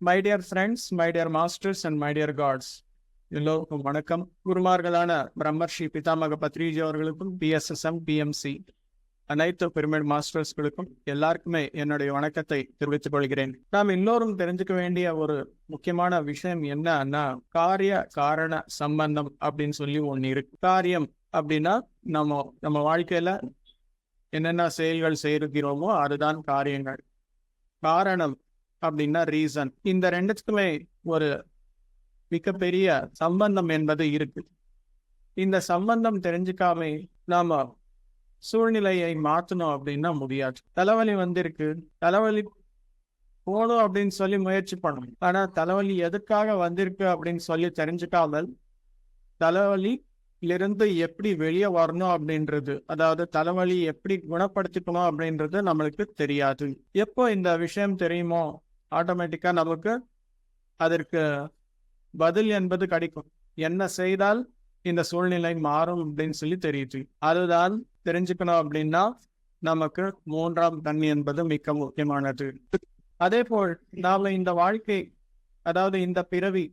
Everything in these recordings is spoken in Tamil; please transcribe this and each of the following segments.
My dear friends, my dear masters and my dear gods, எல்லோருக்கும் வணக்கம். குருமார்களான பிரம்மர்ஷி பிதாமக பத்ரிஜி அவர்களுக்கும், PSSM PMC அனைத்து பிரமிட் மாஸ்டர்ஸ்களுக்கும் எல்லாருக்குமே என்னுடைய வணக்கத்தை தெரிவித்துக் கொள்கிறேன். நாம் எல்லோரும் தெரிஞ்சுக்க வேண்டிய ஒரு முக்கியமான விஷயம் என்னன்னா, காரிய காரண சம்பந்தம் அப்படின்னு சொல்லி ஒண்ணு இருக்கு. காரியம் அப்படின்னா நம்ம வாழ்க்கையில என்னென்ன செயல்கள் செய்கிறோமோ அதுதான் காரியங்கள். காரணம் அப்படின்னா ரீசன். இந்த ரெண்டுத்துக்குமே ஒரு மிகப்பெரிய சம்பந்தம் என்பது இருக்கு. இந்த சம்பந்தம் தெரிஞ்சுக்காம நாம சூழ்நிலையை மாற்றணும் அப்படின்னா முடியாது. தலைவலி வந்திருக்கு, தலைவலி போகணும் அப்படின்னு சொல்லி முயற்சி பண்ணணும். ஆனா தலைவலி எதுக்காக வந்திருக்கு அப்படின்னு சொல்லி தெரிஞ்சுக்காமல் தலைவலியிலிருந்து எப்படி வெளியே வரணும் அப்படின்றது, அதாவது தலைவலி எப்படி குணப்படுத்திக்கணும் அப்படின்றது நம்மளுக்கு தெரியாது. எப்போ இந்த விஷயம் தெரியுமோ ஆட்டோமேட்டிக்கா நமக்கு அதற்கு பதில் என்பது கிடைக்கும். என்ன செய்தால் இந்த சூழ்நிலை மாறும் அப்படின்னு சொல்லி தெரியுது. அதுதான் தெரிஞ்சுக்கணும். அப்படின்னா நமக்கு மூன்றாம் கண் என்பது மிக முக்கியமானது. அதே போல் நாம இந்த வாழ்க்கை, அதாவது இந்த பிறவி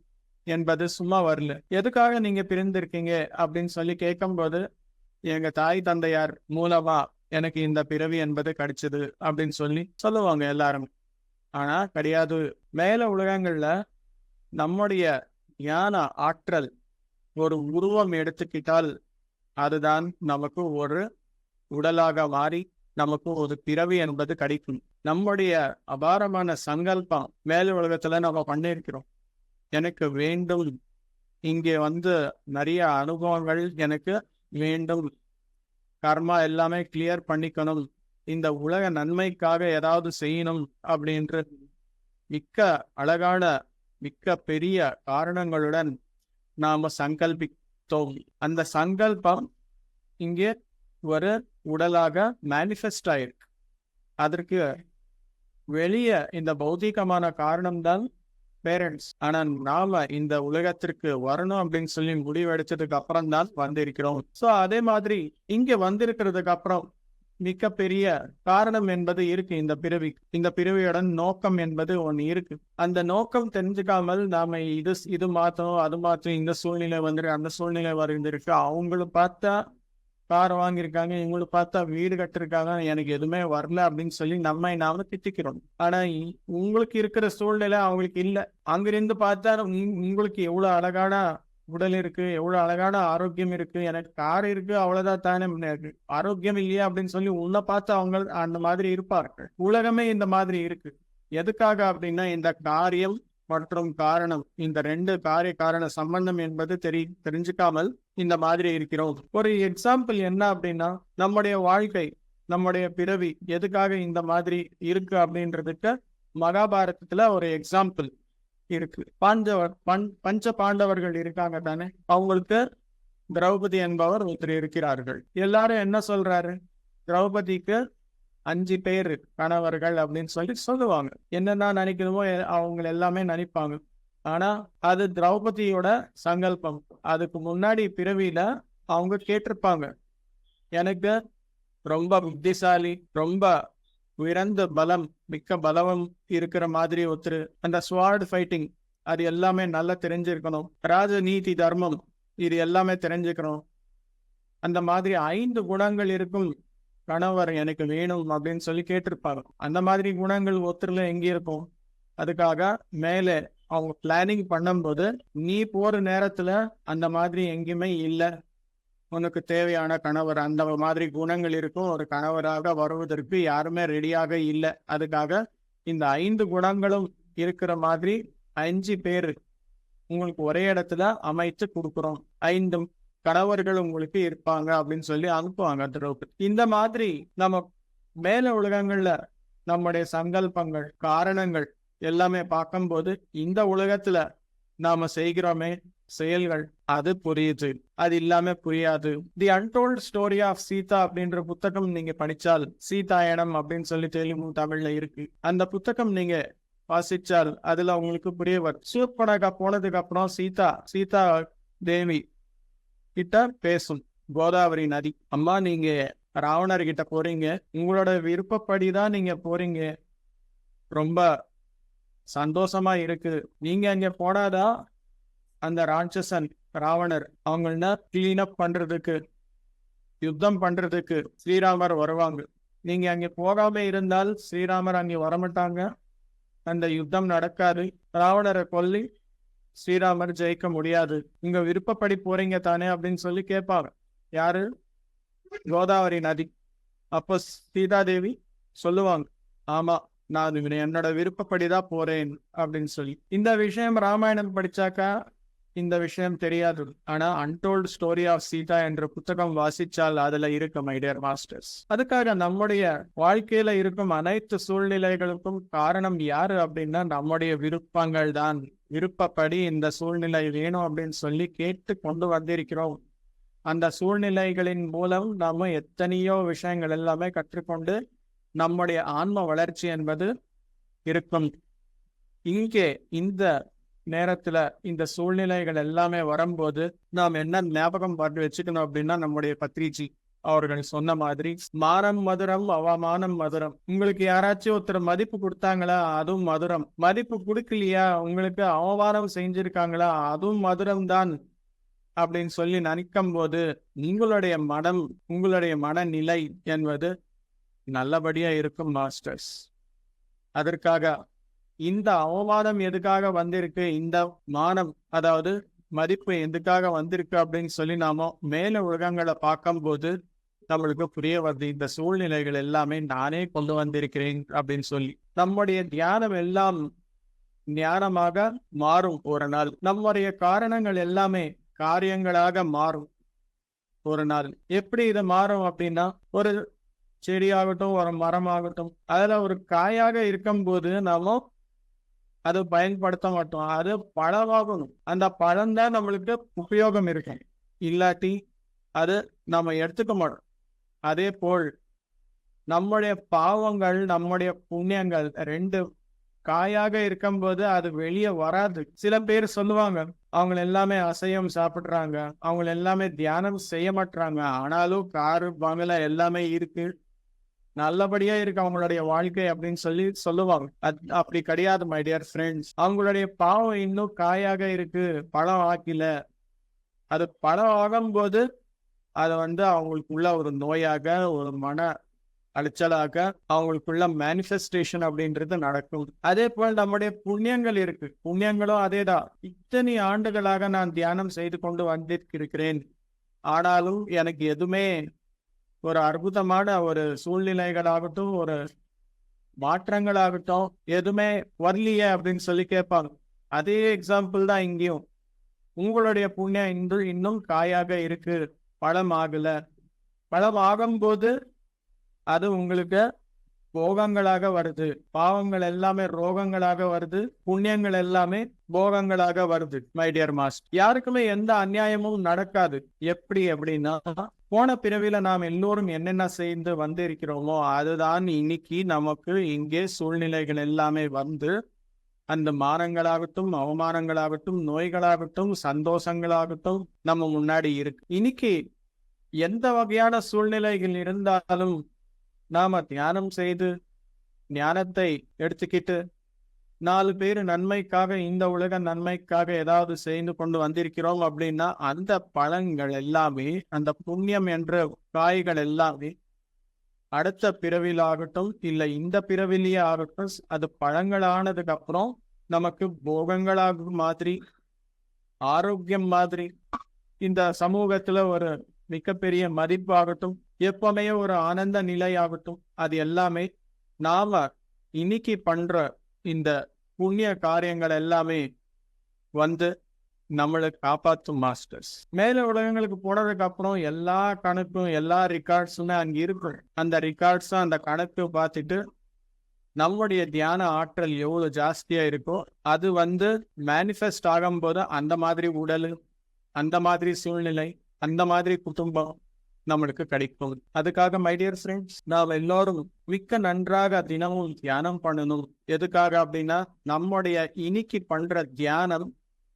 என்பது சும்மா வரல. எதுக்காக நீங்க பிறந்திருக்கீங்க அப்படின்னு சொல்லி கேட்கும்போது, எங்க தாய் தந்தையார் மூலமா எனக்கு இந்த பிறவி என்பது கிடைச்சது அப்படின்னு சொல்லி சொல்லுவாங்க எல்லாரும். ஆனா கிடையாது. மேல உலகங்கள்ல நம்முடைய ஞான ஆற்றல் ஒரு உருவம் எடுத்துக்கிட்டால் அதுதான் நமக்கு ஒரு உடலாக மாறி நமக்கு ஒரு பிறவி என்பது கிடைக்கும். நம்முடைய அபாரமான சங்கல்பம் மேல உலகத்துல நம்ம பண்ணியிருக்கிறோம். எனக்கு வேண்டும், இங்கே நிறைய அனுபவங்கள் எனக்கு வேண்டும், கர்மா எல்லாமே கிளியர் பண்ணிக்கணும், இந்த உலக நன்மைக்காக ஏதாவது செய்யணும் அப்படின்ற மிக்க அழகான மிக்க பெரிய காரணங்களுடன் நாம சங்கல்பித்தோம். அந்த சங்கல்பம் இங்கே ஒரு உடலாக மேனிஃபெஸ்ட் ஆயிருக்கு. அதற்கு வெளியே இந்த பௌதிகமான காரணம்தான் பேரண்ட்ஸ். ஆனா நாம இந்த உலகத்திற்கு வரணும் அப்படின்னு சொல்லி முடிவெடுத்ததுக்கு அப்புறம் தான் வந்திருக்கிறோம். சோ அதே மாதிரி இங்க வந்திருக்கிறதுக்கு அப்புறம் மிக பெரிய காரணம் என்பது இருக்கு. இந்த பிறவியுடன் நோக்கம் என்பது ஒண்ணு இருக்கு. அந்த நோக்கம் தெரிஞ்சுக்காமல் நாம இது மாத்தணும், அது மாத்தணும், இந்த சூழ்நிலை அந்த சூழ்நிலை வருந்திருக்கு, அவங்களும் பார்த்தா கார் வாங்கியிருக்காங்க, இவங்களுக்கு பார்த்தா வீடு கட்டிருக்காங்க, எனக்கு எதுவுமே வரல அப்படின்னு சொல்லி நாம திட்டிக்கிறோம். ஆனா உங்களுக்கு இருக்கிற சூழ்நிலை அவங்களுக்கு இல்லை. அங்கிருந்து பார்த்தா உங்களுக்கு எவ்வளவு அழகான உடல் இருக்கு, எவ்வளவு அழகான ஆரோக்கியம் இருக்கு, எனக்கு கார் இருக்கு, அவ்வளவுதான் தானே, ஆரோக்கியம் இல்லையா அப்படின்னு சொல்லி உன்னை பார்த்து அவங்க அந்த மாதிரி இருப்பார்கள். உலகமே இந்த மாதிரி இருக்கு. எதுக்காக அப்படின்னா இந்த காரியம் மற்றும் காரணம், இந்த ரெண்டு காரிய காரண சம்பந்தம் என்பது தெரிஞ்சுக்காமல் இந்த மாதிரி இருக்கிறோம். ஒரு எக்ஸாம்பிள் என்ன அப்படின்னா, நம்முடைய வாழ்க்கை, நம்முடைய பிறவி எதுக்காக இந்த மாதிரி இருக்கு அப்படின்றதுக்கு மகாபாரதத்துல ஒரு எக்ஸாம்பிள் இருக்கு. பஞ்ச பாண்டவர்கள் இருக்காங்க தானே, அவங்களுக்கு திரௌபதி என்பவர் ஒருத்தர் இருக்கிறார்கள். எல்லாரும் என்ன சொல்றாரு, திரௌபதிக்கு 5 பேர் கணவர்கள் அப்படின்னு சொல்லி சொல்லுவாங்க. என்னென்ன நினைக்கணுமோ அவங்க எல்லாமே நினைப்பாங்க. ஆனா அது திரௌபதியோட சங்கல்பம். அதுக்கு முன்னாடி பிறவியில அவங்க கேட்டிருப்பாங்க, எனக்கு ரொம்ப புத்திசாலி, ரொம்ப உயர்ந்த பலம், மிக்க பலவம் இருக்கிற மாதிரி ஒருத்தர், அந்த ஸ்வார்ட் ஃபைட்டிங் அது எல்லாமே நல்லா தெரிஞ்சிருக்கணும், ராஜநீதி தர்மம் இது எல்லாமே தெரிஞ்சுக்கணும், அந்த மாதிரி 5 குணங்கள் இருக்கும் கணவர் எனக்கு வேணும் அப்படின்னு சொல்லி கேட்டிருப்பாங்க. அந்த மாதிரி குணங்கள் ஒருத்தர்ல எங்க இருக்கும்? அதுக்காக மேலே அவங்க பிளானிங் பண்ணும்போது, நீ போற நேரத்துல அந்த மாதிரி எங்கேயுமே இல்லை, உனக்கு தேவையான கணவர் அந்த மாதிரி குணங்கள் இருக்கும், ஒரு கணவராக வருவதற்கு யாருமே ரெடியாக இல்லை. அதுக்காக இந்த 5 குணங்களும் இருக்கிற மாதிரி 5 பேர் உங்களுக்கு ஒரே இடத்துல அமைத்து கொடுக்குறோம், 5 கணவர்கள் உங்களுக்கு இருப்பாங்க அப்படின்னு சொல்லி அனுப்புவாங்க திரௌபதி. இந்த மாதிரி நம்ம மேல உலகங்கள்ல நம்முடைய சங்கல்பங்கள், காரணங்கள் எல்லாமே பார்க்கும்போது இந்த உலகத்துல நாம செய்கிறோமே செயல்கள் அது புரியுது, அது இல்லாம புரியாது. தி அன்டோல்ட் ஸ்டோரி ஆஃப் சீதா அப்படின்ற புத்தகம் நீங்க படிச்சால், சீதாயனம் அப்படின்னு சொல்லி தெலுங்கு தமிழ்ல இருக்கு. அந்த புத்தகம் நீங்க வாசிச்சால் அதுல உங்களுக்கு புரிய வரும். சூர்பனகா போனதுக்கு அப்புறம் சீதா தேவி கிட்ட பேசும் கோதாவரி நதி, அம்மா நீங்க ராவணர்கிட்ட போறீங்க, உங்களோட விருப்பப்படிதான் நீங்க போறீங்க, ரொம்ப சந்தோஷமா இருக்கு. நீங்க அங்க போனாதான் அந்த ராட்சசன் ராவணர் அவங்கள கிளீன் அப் பண்றதுக்கு, யுத்தம் பண்றதுக்கு ஸ்ரீராமர் வருவாங்க. நீங்க அங்க போகாம இருந்தால் ஸ்ரீராமர் அங்கே வரமாட்டாங்க, அந்த யுத்தம் நடக்காது, ராவணரை கொல்லி ஸ்ரீராமர் ஜெயிக்க முடியாது. உங்க விருப்பப்படி போறீங்க தானே அப்படின்னு சொல்லி கேட்பாங்க. யாரு? கோதாவரி நதி. அப்போ சீதாதேவி சொல்லுவாங்க, ஆமா, நான் என்னோட விருப்பப்படிதான் போறேன் அப்படின்னு சொல்லி. இந்த விஷயம் ராமாயணம் படிச்சாக்கா இந்த விஷயம் தெரியாது. ஆனா அன்டோல்டு ஸ்டோரி ஆஃப் சீதா என்ற புத்தகம் வாசிச்சால் அதுல இருக்கு மை டியர் மாஸ்டர்ஸ். அதுக்காக நம்முடைய வாழ்க்கையில இருக்கும் அனைத்து சூழ்நிலைகளுக்கும் காரணம் யாரு அப்படின்னா நம்முடைய விருப்பங்கள் தான். விருப்பப்படி இந்த சூழ்நிலை வேணும் அப்படின்னு சொல்லி கேட்டு கொண்டு வந்திருக்கிறோம். அந்த சூழ்நிலைகளின் மூலம் நாம எத்தனையோ விஷயங்கள் எல்லாமே கற்றுக்கொண்டு நம்முடைய ஆன்ம வளர்ச்சி என்பது இருக்கும். இங்கே இந்த நேரத்துல இந்த சூழ்நிலைகள் எல்லாமே வரும்போது நாம் என்ன ஞாபகம் பார்த்து வச்சுக்கணும் அப்படின்னா, நம்முடைய பத்ரிஜி அவர்கள் சொன்ன மாதிரி மானம் மதுரம் அவமானம் மதுரம். உங்களுக்கு யாராச்சும் ஒருத்தர் மதிப்பு கொடுத்தாங்களா, அதுவும் மதுரம். மதிப்பு கொடுக்கலையா, உங்களுக்கு அவமானம் செஞ்சிருக்காங்களா, அதுவும் மதுரம் தான் அப்படின்னு சொல்லி நினைக்கும் போது உங்களுடைய மனம், உங்களுடைய மனநிலை என்பது நல்லபடியா இருக்கும் மாஸ்டர்ஸ். அதற்காக இந்த அவமானம் எதுக்காக வந்திருக்கு, இந்த மானம் அதாவது மதிப்பு எதுக்காக வந்திருக்கு அப்படின்னு சொல்லி நாம மேல உலகங்களை பார்க்கும் போது நம்மளுக்கு புரிய வருது, இந்த சூழ்நிலைகள் எல்லாமே நானே கொண்டு வந்திருக்கிறேன் அப்படின்னு சொல்லி. நம்முடைய தியானம் எல்லாம் ஞானமாக மாறும் ஒரு நாள். நம்முடைய காரணங்கள் எல்லாமே காரியங்களாக மாறும் ஒரு நாள். எப்படி இது மாறும் அப்படின்னா, ஒரு செடியாகட்டும், ஒரு மரமாகட்டும், அதுல ஒரு காயாக இருக்கும் போது நாம அது பயன்படுத்த மாட்டோம், அது பழமாகணும். அந்த பழம் தான் நம்மளுக்கு உபயோகம் இருக்கும், இல்லாட்டி அது நம்ம எடுத்துக்க மாட்டோம். அதே போல் நம்முடைய பாவங்கள், நம்முடைய புண்ணியங்கள் ரெண்டு காயாக இருக்கும்போது அது வெளியே வராது. சில பேர் சொல்லுவாங்க, அவங்க எல்லாமே அசையம் சாப்பிடுறாங்க, அவங்க எல்லாமே தியானம் செய்ய மாட்டாங்க, ஆனாலும் காரு பங்களா எல்லாமே இருக்கு, நல்லபடியா இருக்கு அவங்களுடைய வாழ்க்கை அப்படின்னு சொல்லி சொல்லுவாங்க. அப்படி கிடையாது மை டியர் ஃப்ரெண்ட்ஸ். அவங்களுடைய பாவம் இன்னும் காயாக இருக்கு, பழம் ஆக்கல. அது பழம் ஆகும்போது அது அவங்களுக்குள்ள ஒரு நோயாக, ஒரு மன அலைச்சலாக அவங்களுக்குள்ள மேனிஃபெஸ்டேஷன் அப்படின்றது நடக்கும். அதே போல் நம்முடைய புண்ணியங்கள் இருக்கு, புண்ணியங்களும் அதேதான். இத்தனை ஆண்டுகளாக நான் தியானம் செய்து கொண்டு வந்திருக்கிறேன், ஆனாலும் எனக்கு எதுவுமே ஒரு அற்புதமான ஒரு சூழ்நிலைகளாகட்டும், ஒரு மாற்றங்களாகட்டும் எதுவுமே வரலையே அப்படின்னு சொல்லி கேட்பாங்க. அதே எக்ஸாம்பிள் தான் இங்கேயும். உங்களுடைய புண்ணியம் இன்னும் காயாக இருக்கு, பழம் ஆகல. பழம் ஆகும்போது அது உங்களுக்கு போகங்களாக வருது. பாவங்கள் எல்லாமே ரோகங்களாக வருது, புண்ணியங்கள் எல்லாமே போகங்களாக வருது மை டியர் மாஸ்டர். யாருக்குமே எந்த அநியாயமும் நடக்காது. எப்படி அப்படின்னா, போன பிறவில நாம் எல்லோரும் என்னென்ன செய்து வந்து இருக்கிறோமோ அதுதான் இன்னைக்கு நமக்கு இங்கே சூழ்நிலைகள் எல்லாமே வந்து அந்த மானங்களாகட்டும், அவமானங்களாகட்டும், நோய்களாகட்டும், சந்தோஷங்களாகட்டும் நம்ம முன்னாடி இருக்கு. இன்னைக்கு எந்த வகையான சூழ்நிலைகள் இருந்தாலும் நாம தியானம் செய்து ஞானத்தை எடுத்துக்கிட்டு 4 பேர் நன்மைக்காக, இந்த உலக நன்மைக்காக ஏதாவது செய்து கொண்டு வந்திருக்கிறோம் அப்படின்னா அந்த பழங்கள் எல்லாமே, அந்த புண்ணியம் என்ற காய்கள் எல்லாமே அடுத்த பிறவிலாகட்டும் இல்லை இந்த பிறவிலேயே ஆகட்டும், அது பழங்களானதுக்கு அப்புறம் நமக்கு போகங்களாக மாதிரி, ஆரோக்கியம் மாதிரி, இந்த சமூகத்துல ஒரு மிகப்பெரிய மதிப்பாகட்டும், எப்பவுமே ஒரு ஆனந்த நிலையாகட்டும், அது எல்லாமே நாம இன்னைக்கு பண்ற இந்த புண்ணிய காரியங்கள் எல்லாமே நம்மளை காப்பாற்றும் மாஸ்டர்ஸ். மேல உலகங்களுக்கு போனதுக்கு அப்புறம் எல்லா கணக்கும், எல்லா ரெக்கார்ட்ஸுமே அங்க இருக்கும். அந்த ரெக்கார்ட்ஸ், அந்த கணக்கு பார்த்துட்டு நம்முடைய தியான ஆற்றல் எவ்வளவு ஜாஸ்தியா இருக்கோ அது மேனிஃபெஸ்ட் ஆகும்போது அந்த மாதிரி உடல், அந்த மாதிரி சூழ்நிலை, அந்த மாதிரி குடும்பம் நம்மளுக்கு கிடைக்கும். அதுக்காக மை டியர் ஃப்ரெண்ட்ஸ், நாம் எல்லாரும் மிக்க நன்றாக தினமும் தியானம் பண்ணணும். எதுக்காக அப்படின்னா, நம்முடைய இன்னைக்கு பண்ற தியானம்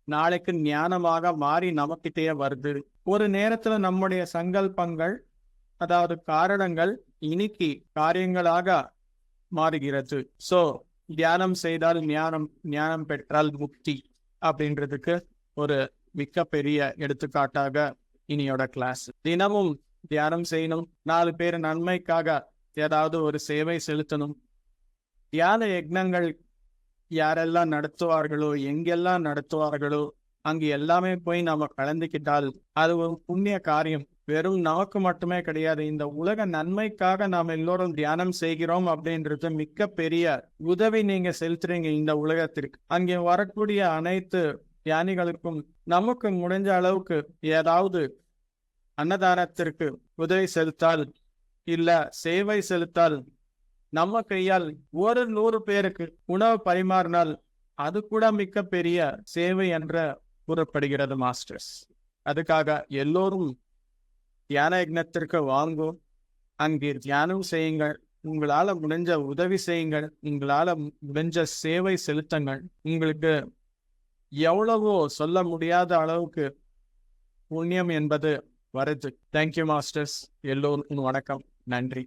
நாளைக்கு ஞானமாக மாறி நமக்கிட்டே வருது. ஒரு நேரத்துல நம்முடைய சங்கல்பங்கள், அதாவது காரணங்கள் இன்னைக்கு காரியங்களாக மாறுகிறது. சோ தியானம் செய்தால் ஞானம், ஞானம் பெற்றால் முக்தி அப்படின்றதுக்கு ஒரு மிகப்பெரிய எடுத்துக்காட்டாக இனியோட கிளாஸ். தினமும் தியானம் செய்யணும், 4 பேர் நன்மைக்காக ஏதாவது ஒரு சேவை செலுத்தணும். தியான யக்னங்கள் யாரெல்லாம் நடத்துவார்களோ, எங்கெல்லாம் நடத்துவார்களோ அங்கு எல்லாமே போய் நாம கலந்துக்கிட்டால் அது ஒரு புண்ணிய காரியம். வெறும் நமக்கு மட்டுமே கிடையாது, இந்த உலக நன்மைக்காக நாம் எல்லோரும் தியானம் செய்கிறோம் அப்படின்றது மிக பெரிய உதவி நீங்க செலுத்துறீங்க இந்த உலகத்திற்கு. அங்கே வரக்கூடிய அனைத்து தியானிகளுக்கும் நமக்கு முடிஞ்ச அளவுக்கு ஏதாவது அன்னதானத்திற்கு உதவி செலுத்தால், இல்ல சேவை செலுத்தால், நம்ம கையால் ஒரு 100 பேருக்கு உணவு பரிமாறினால் அது கூட மிக பெரிய சேவை என்ற கூறப்படுகிறது மாஸ்டர்ஸ். அதுக்காக எல்லோரும் தியான யக்னத்திற்கு வாங்கும், அங்கே தியானம் செய்யுங்கள், உங்களால முடிஞ்ச உதவி செய்யுங்கள், உங்களால முடிஞ்ச சேவை செலுத்துங்கள். உங்களுக்கு எவ்வளவோ சொல்ல முடியாத அளவுக்கு புண்ணியம் என்பது வருது. Thank you masters. எல்லோருக்கும் வணக்கம், நன்றி.